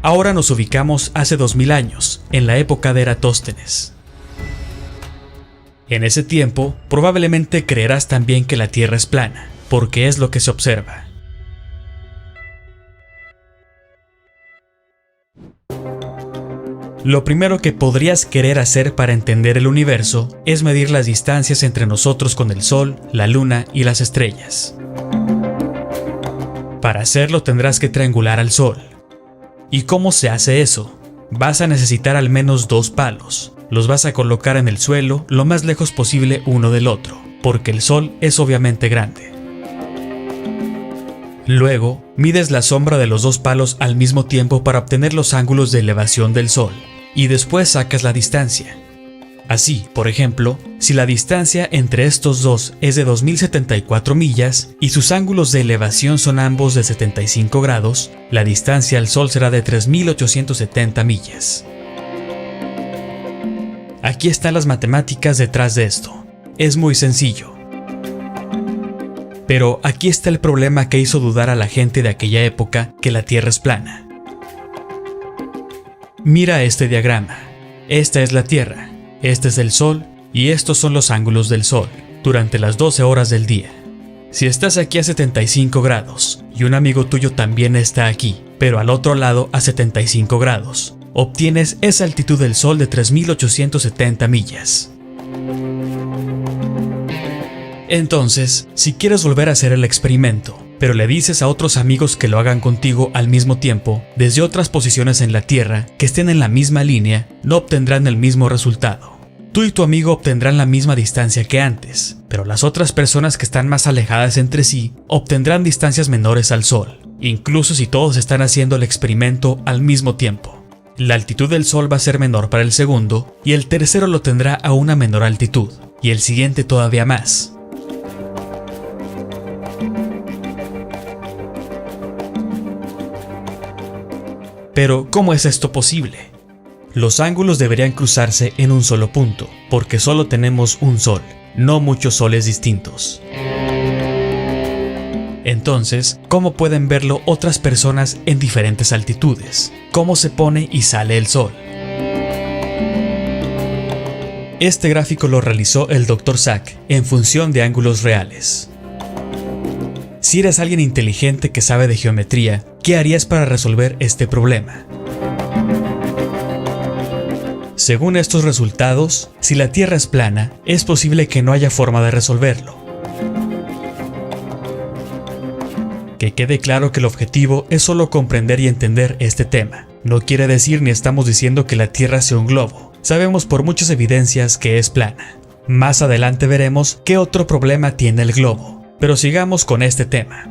Ahora nos ubicamos hace 2000 años, en la época de Eratóstenes. En ese tiempo, probablemente creerás también que la Tierra es plana, porque es lo que se observa. Lo primero que podrías querer hacer para entender el universo es medir las distancias entre nosotros con el Sol, la Luna y las estrellas. Para hacerlo tendrás que triangular al Sol. ¿Y cómo se hace eso? Vas a necesitar al menos 2 palos. Los vas a colocar en el suelo lo más lejos posible uno del otro, porque el Sol es obviamente grande. Luego, mides la sombra de los 2 palos al mismo tiempo para obtener los ángulos de elevación del Sol, y después sacas la distancia. Así, por ejemplo, si la distancia entre estos dos es de 2074 millas y sus ángulos de elevación son ambos de 75 grados, la distancia al Sol será de 3870 millas. Aquí están las matemáticas detrás de esto. Es muy sencillo. Pero aquí está el problema que hizo dudar a la gente de aquella época que la Tierra es plana. Mira este diagrama. Esta es la Tierra, este es el Sol y estos son los ángulos del Sol durante las 12 horas del día. Si estás aquí a 75 grados y un amigo tuyo también está aquí, pero al otro lado a 75 grados, obtienes esa altitud del Sol de 3870 millas. Entonces, si quieres volver a hacer el experimento, pero le dices a otros amigos que lo hagan contigo al mismo tiempo, desde otras posiciones en la Tierra, que estén en la misma línea, no obtendrán el mismo resultado. Tú y tu amigo obtendrán la misma distancia que antes, pero las otras personas que están más alejadas entre sí obtendrán distancias menores al Sol, incluso si todos están haciendo el experimento al mismo tiempo. La altitud del Sol va a ser menor para el segundo, y el tercero lo tendrá a una menor altitud, y el siguiente todavía más. Pero, ¿cómo es esto posible? Los ángulos deberían cruzarse en un solo punto, porque solo tenemos un Sol, no muchos soles distintos. Entonces, ¿cómo pueden verlo otras personas en diferentes altitudes? ¿Cómo se pone y sale el Sol? Este gráfico lo realizó el Dr. Sack en función de ángulos reales. Si eres alguien inteligente que sabe de geometría, ¿qué harías para resolver este problema? Según estos resultados, si la Tierra es plana, es posible que no haya forma de resolverlo. Que quede claro que el objetivo es solo comprender y entender este tema. No quiere decir ni estamos diciendo que la Tierra sea un globo. Sabemos por muchas evidencias que es plana. Más adelante veremos qué otro problema tiene el globo. Pero sigamos con este tema.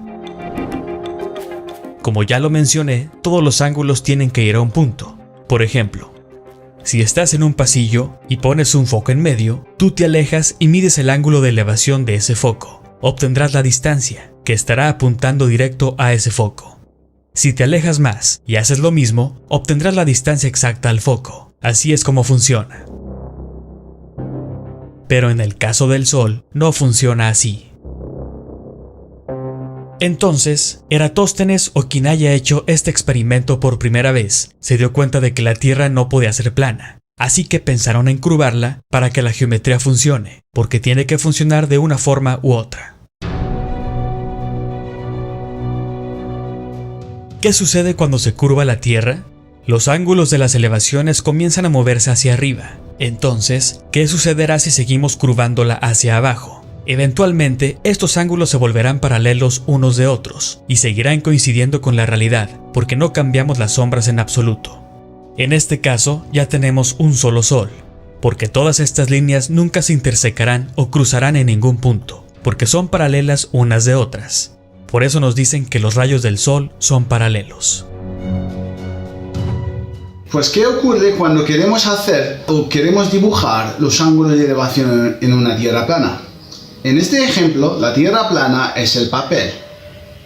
Como ya lo mencioné, todos los ángulos tienen que ir a un punto. Por ejemplo, si estás en un pasillo y pones un foco en medio, tú te alejas y mides el ángulo de elevación de ese foco. Obtendrás la distancia, que estará apuntando directo a ese foco. Si te alejas más y haces lo mismo, obtendrás la distancia exacta al foco. Así es como funciona. Pero en el caso del Sol, no funciona así. Entonces, Eratóstenes o quien haya hecho este experimento por primera vez, se dio cuenta de que la Tierra no podía ser plana, así que pensaron en curvarla para que la geometría funcione, porque tiene que funcionar de una forma u otra. ¿Qué sucede cuando se curva la Tierra? Los ángulos de las elevaciones comienzan a moverse hacia arriba. Entonces, ¿qué sucederá si seguimos curvándola hacia abajo? Eventualmente, estos ángulos se volverán paralelos unos de otros y seguirán coincidiendo con la realidad, porque no cambiamos las sombras en absoluto. En este caso, ya tenemos un solo Sol, porque todas estas líneas nunca se intersecarán o cruzarán en ningún punto, porque son paralelas unas de otras. Por eso nos dicen que los rayos del Sol son paralelos. Pues, ¿qué ocurre cuando queremos hacer o queremos dibujar los ángulos de elevación en una Tierra plana? En este ejemplo, la Tierra plana es el papel,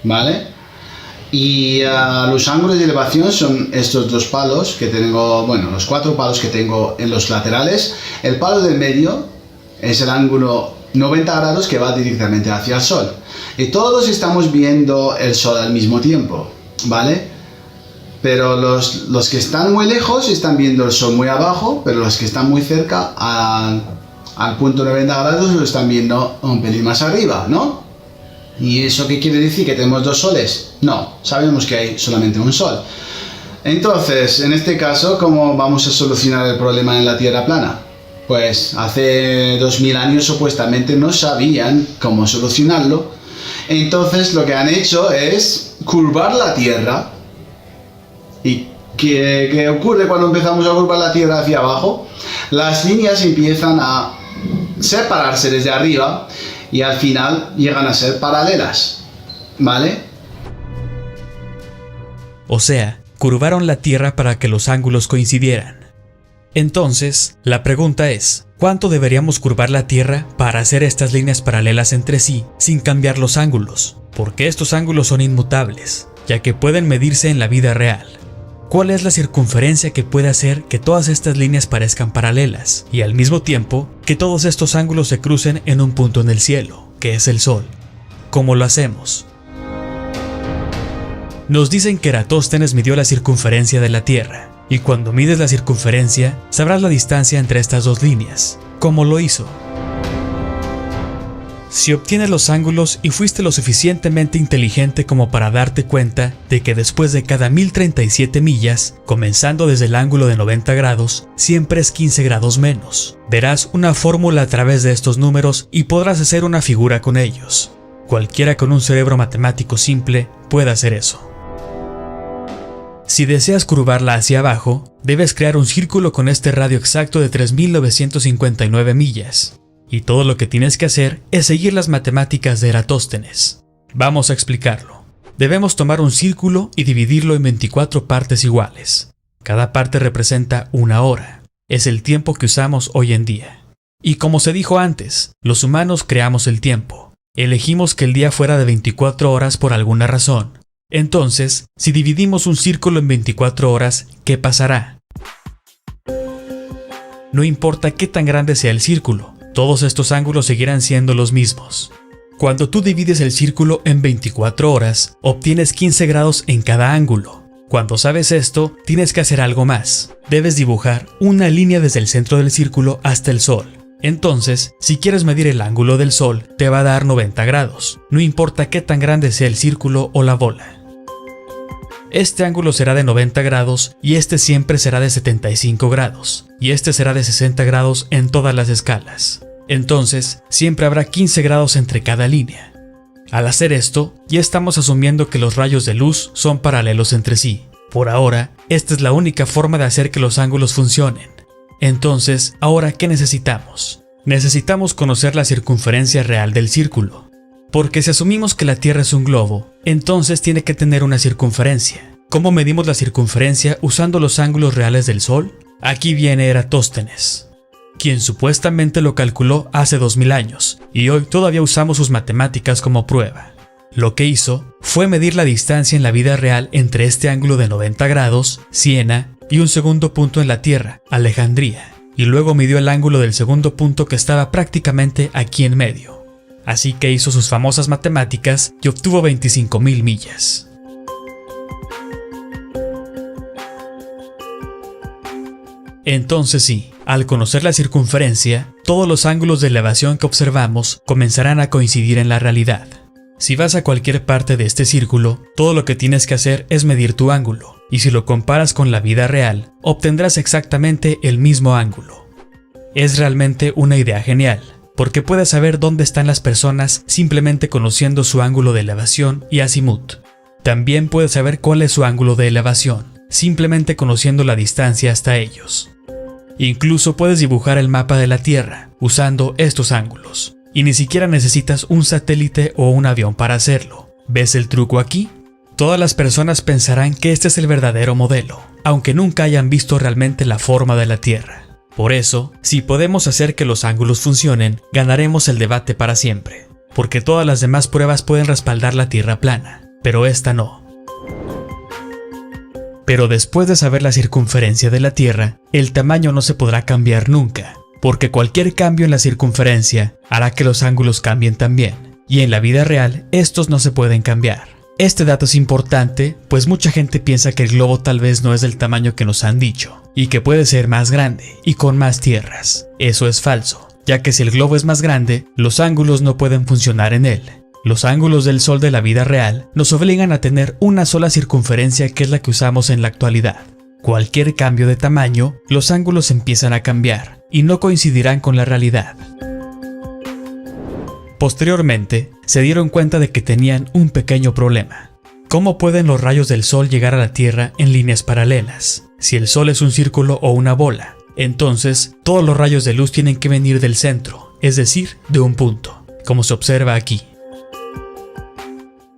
¿vale? Y los ángulos de elevación son estos 2 palos que tengo, bueno, los 4 palos que tengo en los laterales. El palo del medio es el ángulo 90 grados que va directamente hacia el Sol. Y todos estamos viendo el Sol al mismo tiempo, ¿vale? pero los que están muy lejos están viendo el sol muy abajo, pero los que están muy cerca al punto 90 grados lo están viendo un pelín más arriba, ¿no? ¿Y eso qué quiere decir? ¿Que tenemos dos soles? No, sabemos que hay solamente un sol. Entonces, en este caso, ¿cómo vamos a solucionar el problema en la Tierra plana? Pues hace 2000 años supuestamente no sabían cómo solucionarlo. Entonces lo que han hecho es curvar la Tierra. ¿Y qué ocurre cuando empezamos a curvar la Tierra hacia abajo? Las líneas empiezan a separarse desde arriba y al final llegan a ser paralelas, ¿vale? O sea, curvaron la Tierra para que los ángulos coincidieran. Entonces, la pregunta es, ¿cuánto deberíamos curvar la Tierra para hacer estas líneas paralelas entre sí sin cambiar los ángulos? Porque estos ángulos son inmutables, ya que pueden medirse en la vida real. ¿Cuál es la circunferencia que puede hacer que todas estas líneas parezcan paralelas y al mismo tiempo que todos estos ángulos se crucen en un punto en el cielo, que es el Sol? ¿Cómo lo hacemos? Nos dicen que Eratóstenes midió la circunferencia de la Tierra, y cuando mides la circunferencia, sabrás la distancia entre estas dos líneas. ¿Cómo lo hizo? Si obtienes los ángulos y fuiste lo suficientemente inteligente como para darte cuenta de que después de cada 1037 millas, comenzando desde el ángulo de 90 grados, siempre es 15 grados menos. Verás una fórmula a través de estos números y podrás hacer una figura con ellos. Cualquiera con un cerebro matemático simple puede hacer eso. Si deseas curvarla hacia abajo, debes crear un círculo con este radio exacto de 3959 millas. Y todo lo que tienes que hacer es seguir las matemáticas de Eratóstenes. Vamos a explicarlo. Debemos tomar un círculo y dividirlo en 24 partes iguales. Cada parte representa una hora. Es el tiempo que usamos hoy en día. Y como se dijo antes, los humanos creamos el tiempo. Elegimos que el día fuera de 24 horas por alguna razón. Entonces, si dividimos un círculo en 24 horas, ¿qué pasará? No importa qué tan grande sea el círculo, todos estos ángulos seguirán siendo los mismos. Cuando tú divides el círculo en 24 horas, obtienes 15 grados en cada ángulo. Cuando sabes esto, tienes que hacer algo más. Debes dibujar una línea desde el centro del círculo hasta el Sol. Entonces, si quieres medir el ángulo del Sol, te va a dar 90 grados, no importa qué tan grande sea el círculo o la bola. Este ángulo será de 90 grados y este siempre será de 75 grados, y este será de 60 grados en todas las escalas. Entonces, siempre habrá 15 grados entre cada línea. Al hacer esto, ya estamos asumiendo que los rayos de luz son paralelos entre sí. Por ahora, esta es la única forma de hacer que los ángulos funcionen. Entonces, ¿ahora qué necesitamos? Necesitamos conocer la circunferencia real del círculo. Porque si asumimos que la Tierra es un globo, entonces tiene que tener una circunferencia. ¿Cómo medimos la circunferencia usando los ángulos reales del Sol? Aquí viene Eratóstenes, quien supuestamente lo calculó hace 2000 años, y hoy todavía usamos sus matemáticas como prueba. Lo que hizo fue medir la distancia en la vida real entre este ángulo de 90 grados, Siena, y un segundo punto en la Tierra, Alejandría, y luego midió el ángulo del segundo punto que estaba prácticamente aquí en medio. Así que hizo sus famosas matemáticas y obtuvo 25.000 millas. Entonces sí, al conocer la circunferencia, todos los ángulos de elevación que observamos comenzarán a coincidir en la realidad. Si vas a cualquier parte de este círculo, todo lo que tienes que hacer es medir tu ángulo, y si lo comparas con la vida real, obtendrás exactamente el mismo ángulo. Es realmente una idea genial, porque puedes saber dónde están las personas simplemente conociendo su ángulo de elevación y azimut. También puedes saber cuál es su ángulo de elevación, simplemente conociendo la distancia hasta ellos. Incluso puedes dibujar el mapa de la Tierra usando estos ángulos, y ni siquiera necesitas un satélite o un avión para hacerlo. ¿Ves el truco aquí? Todas las personas pensarán que este es el verdadero modelo, aunque nunca hayan visto realmente la forma de la Tierra. Por eso, si podemos hacer que los ángulos funcionen, ganaremos el debate para siempre, porque todas las demás pruebas pueden respaldar la Tierra plana, pero esta no. Pero después de saber la circunferencia de la Tierra, el tamaño no se podrá cambiar nunca, porque cualquier cambio en la circunferencia hará que los ángulos cambien también, y en la vida real estos no se pueden cambiar. Este dato es importante, pues mucha gente piensa que el globo tal vez no es del tamaño que nos han dicho, y que puede ser más grande y con más tierras. Eso es falso, ya que si el globo es más grande, los ángulos no pueden funcionar en él. Los ángulos del Sol de la vida real nos obligan a tener una sola circunferencia, que es la que usamos en la actualidad. Cualquier cambio de tamaño, los ángulos empiezan a cambiar y no coincidirán con la realidad. Posteriormente, se dieron cuenta de que tenían un pequeño problema. ¿Cómo pueden los rayos del Sol llegar a la Tierra en líneas paralelas? Si el Sol es un círculo o una bola, entonces todos los rayos de luz tienen que venir del centro, es decir, de un punto, como se observa aquí.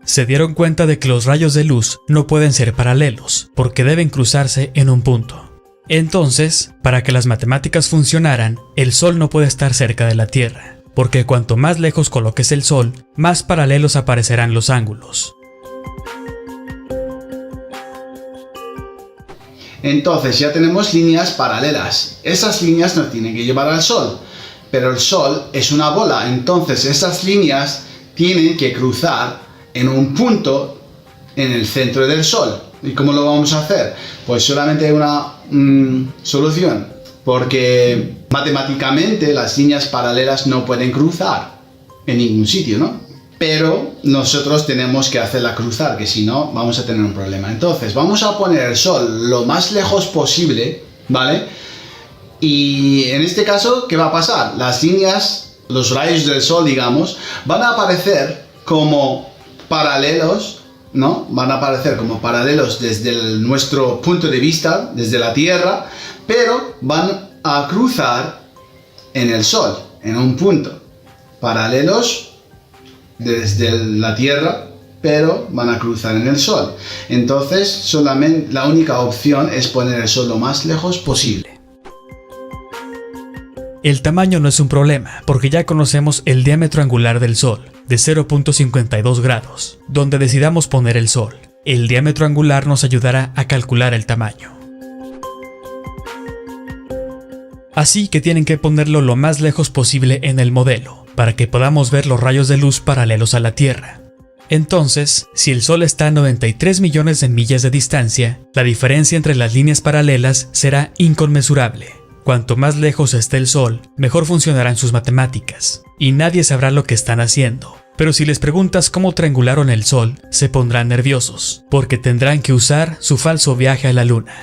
Se dieron cuenta de que los rayos de luz no pueden ser paralelos, porque deben cruzarse en un punto. Entonces, para que las matemáticas funcionaran, el Sol no puede estar cerca de la Tierra, porque cuanto más lejos coloques el Sol, más paralelos aparecerán los ángulos. Entonces ya tenemos líneas paralelas. Esas líneas nos tienen que llevar al Sol, pero el Sol es una bola, entonces esas líneas tienen que cruzar en un punto en el centro del Sol. ¿Y cómo lo vamos a hacer? Pues solamente hay una solución, porque matemáticamente las líneas paralelas no pueden cruzar en ningún sitio, ¿no? Pero nosotros tenemos que hacerla cruzar, que si no vamos a tener un problema. Entonces vamos a poner el Sol lo más lejos posible, ¿vale? Y en este caso, ¿qué va a pasar? Las líneas, los rayos del Sol, digamos, van a aparecer como paralelos, ¿no? Van a aparecer como paralelos desde nuestro punto de vista, desde la Tierra, pero van a cruzar en el Sol, en un punto. Paralelos desde la Tierra, pero van a cruzar en el Sol. Entonces, solamente la única opción es poner el Sol lo más lejos posible. El tamaño no es un problema, porque ya conocemos el diámetro angular del Sol, de 0.52 grados, donde decidamos poner el Sol. El diámetro angular nos ayudará a calcular el tamaño. Así que tienen que ponerlo lo más lejos posible en el modelo, para que podamos ver los rayos de luz paralelos a la Tierra. Entonces, si el Sol está a 93 millones de millas de distancia, la diferencia entre las líneas paralelas será inconmensurable. Cuanto más lejos esté el Sol, mejor funcionarán sus matemáticas, y nadie sabrá lo que están haciendo. Pero si les preguntas cómo triangularon el Sol, se pondrán nerviosos, porque tendrán que usar su falso viaje a la Luna.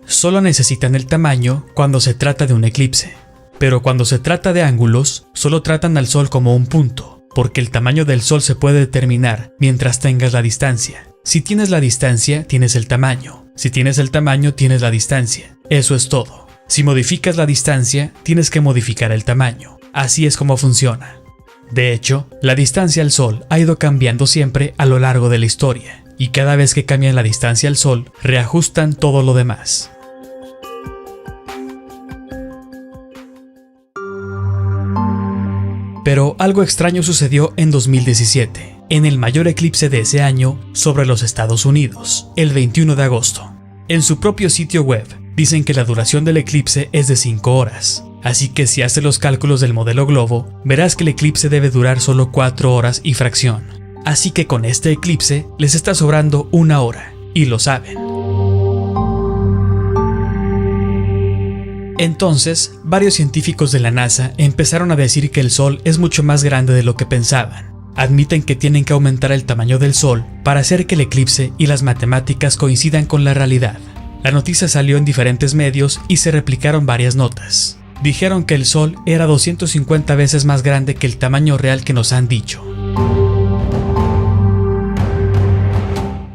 Solo necesitan el tamaño cuando se trata de un eclipse, pero cuando se trata de ángulos, solo tratan al Sol como un punto, porque el tamaño del Sol se puede determinar mientras tengas la distancia. Si tienes la distancia, tienes el tamaño. Si tienes el tamaño, tienes la distancia. Eso es todo. Si modificas la distancia, tienes que modificar el tamaño. Así es como funciona. De hecho, la distancia al Sol ha ido cambiando siempre a lo largo de la historia, y cada vez que cambian la distancia al Sol, reajustan todo lo demás. Pero algo extraño sucedió en 2017, en el mayor eclipse de ese año sobre los Estados Unidos, el 21 de agosto. En su propio sitio web, dicen que la duración del eclipse es de 5 horas, así que si haces los cálculos del modelo globo, verás que el eclipse debe durar solo 4 horas y fracción. Así que con este eclipse les está sobrando 1 hora, y lo saben. Entonces, varios científicos de la NASA empezaron a decir que el Sol es mucho más grande de lo que pensaban. Admiten que tienen que aumentar el tamaño del Sol para hacer que el eclipse y las matemáticas coincidan con la realidad. La noticia salió en diferentes medios y se replicaron varias notas. Dijeron que el Sol era 250 veces más grande que el tamaño real que nos han dicho.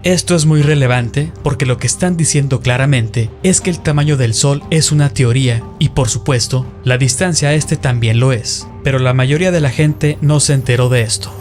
Esto es muy relevante porque lo que están diciendo claramente es que el tamaño del Sol es una teoría y, por supuesto, la distancia a este también lo es, pero la mayoría de la gente no se enteró de esto.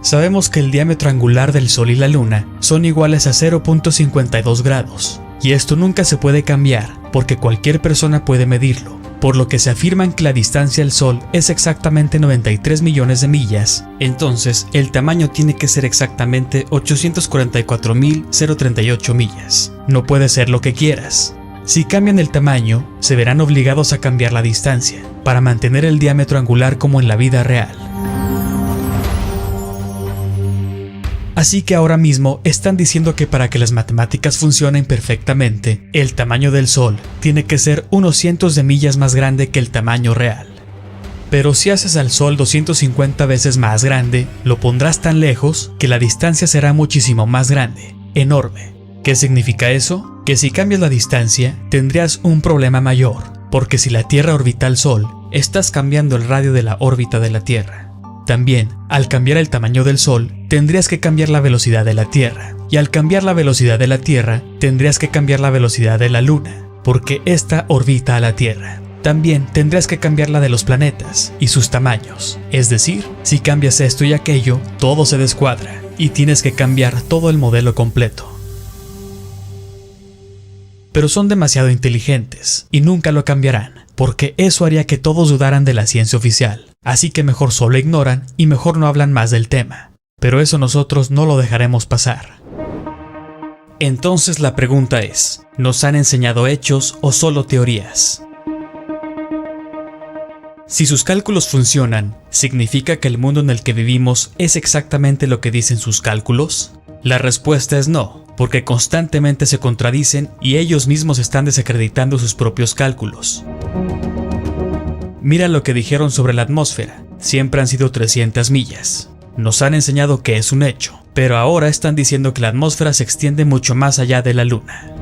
Sabemos que el diámetro angular del Sol y la Luna son iguales a 0.52 grados, y esto nunca se puede cambiar porque cualquier persona puede medirlo, por lo que se afirman que la distancia al Sol es exactamente 93 millones de millas, entonces el tamaño tiene que ser exactamente 844.038 millas. No puede ser lo que quieras. Si cambian el tamaño, se verán obligados a cambiar la distancia, para mantener el diámetro angular como en la vida real. Así que ahora mismo están diciendo que para que las matemáticas funcionen perfectamente, el tamaño del Sol tiene que ser unos cientos de millas más grande que el tamaño real. Pero si haces al Sol 250 veces más grande, lo pondrás tan lejos que la distancia será muchísimo más grande, enorme. ¿Qué significa eso? Que si cambias la distancia, tendrías un problema mayor, porque si la Tierra orbita al Sol, estás cambiando el radio de la órbita de la Tierra. También, al cambiar el tamaño del Sol, tendrías que cambiar la velocidad de la Tierra, y al cambiar la velocidad de la Tierra, tendrías que cambiar la velocidad de la Luna, porque ésta orbita a la Tierra. También tendrías que cambiar la de los planetas y sus tamaños, es decir, si cambias esto y aquello, todo se descuadra, y tienes que cambiar todo el modelo completo. Pero son demasiado inteligentes, y nunca lo cambiarán, porque eso haría que todos dudaran de la ciencia oficial. Así que mejor solo ignoran y mejor no hablan más del tema. Pero eso nosotros no lo dejaremos pasar. Entonces la pregunta es, ¿nos han enseñado hechos o solo teorías? Si sus cálculos funcionan, ¿significa que el mundo en el que vivimos es exactamente lo que dicen sus cálculos? La respuesta es no, porque constantemente se contradicen y ellos mismos están desacreditando sus propios cálculos. Mira lo que dijeron sobre la atmósfera, siempre han sido 300 millas. Nos han enseñado que es un hecho, pero ahora están diciendo que la atmósfera se extiende mucho más allá de la Luna.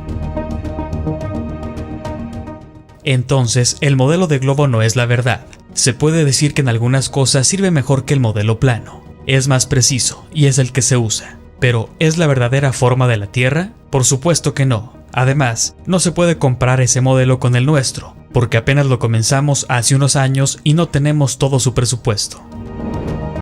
Entonces, el modelo de globo no es la verdad. Se puede decir que en algunas cosas sirve mejor que el modelo plano. Es más preciso y es el que se usa. Pero, ¿es la verdadera forma de la Tierra? Por supuesto que no. Además, no se puede comparar ese modelo con el nuestro, porque apenas lo comenzamos hace unos años y no tenemos todo su presupuesto.